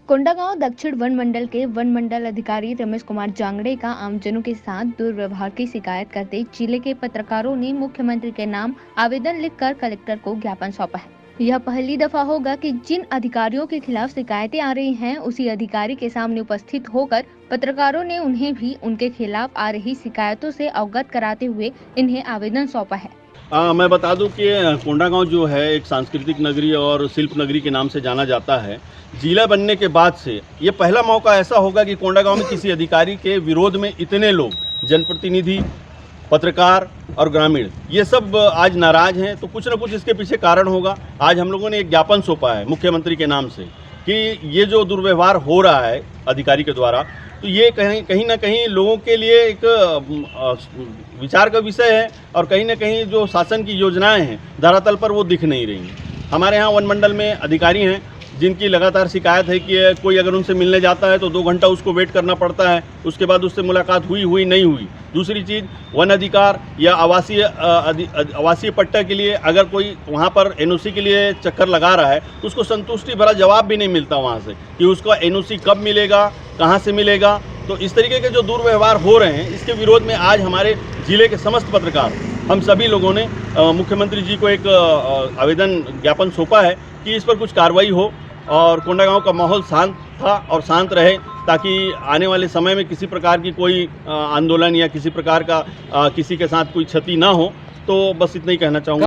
कोंडागांव दक्षिण वन मंडल के वन मंडल अधिकारी रमेश कुमार जांगड़े का आमजनों के साथ दुर्व्यवहार की शिकायत करते जिले के पत्रकारों ने मुख्यमंत्री के नाम आवेदन लिखकर कलेक्टर को ज्ञापन सौंपा है। यह पहली दफा होगा कि जिन अधिकारियों के खिलाफ शिकायतें आ रही हैं, उसी अधिकारी के सामने उपस्थित होकर पत्रकारों ने उन्हें भी उनके खिलाफ आ रही शिकायतों से अवगत कराते हुए इन्हें आवेदन सौंपा है। मैं बता दूं कि कोंडागांव जो है एक सांस्कृतिक नगरी और शिल्प नगरी के नाम से जाना जाता है। जिला बनने के बाद से ये पहला मौका ऐसा होगा कि कोंडागांव में किसी अधिकारी के विरोध में इतने लोग, जनप्रतिनिधि, पत्रकार और ग्रामीण, ये सब आज नाराज हैं। तो कुछ न कुछ इसके पीछे कारण होगा। आज हम लोगों ने एक ज्ञापन सौंपा है मुख्यमंत्री के नाम से कि ये जो दुर्व्यवहार हो रहा है अधिकारी के द्वारा, तो ये कहीं ना कहीं लोगों के लिए एक विचार का विषय है और कहीं ना कहीं जो शासन की योजनाएं हैं धरातल पर वो दिख नहीं रही हैं। हमारे यहाँ वन मंडल में अधिकारी हैं जिनकी लगातार शिकायत है कि कोई अगर उनसे मिलने जाता है तो 2 घंटा उसको वेट करना पड़ता है, उसके बाद उससे मुलाकात हुई नहीं हुई। दूसरी चीज़, वन अधिकार या आवासीय पट्टा के लिए अगर कोई वहाँ पर एनओसी के लिए चक्कर लगा रहा है तो उसको संतुष्टि भरा जवाब भी नहीं मिलता वहाँ से कि उसका एनओसी कब मिलेगा, कहाँ से मिलेगा। तो इस तरीके के जो दुर्व्यवहार हो रहे हैं, इसके विरोध में आज हमारे जिले के समस्त पत्रकार, हम सभी लोगों ने मुख्यमंत्री जी को एक आवेदन ज्ञापन सौंपा है कि इस पर कुछ कार्रवाई हो और कोंडागांव का माहौल शांत था और शांत रहे, ताकि आने वाले समय में किसी प्रकार की कोई आंदोलन या किसी प्रकार का किसी के साथ कोई क्षति ना हो। तो बस इतना ही कहना चाहूँगा।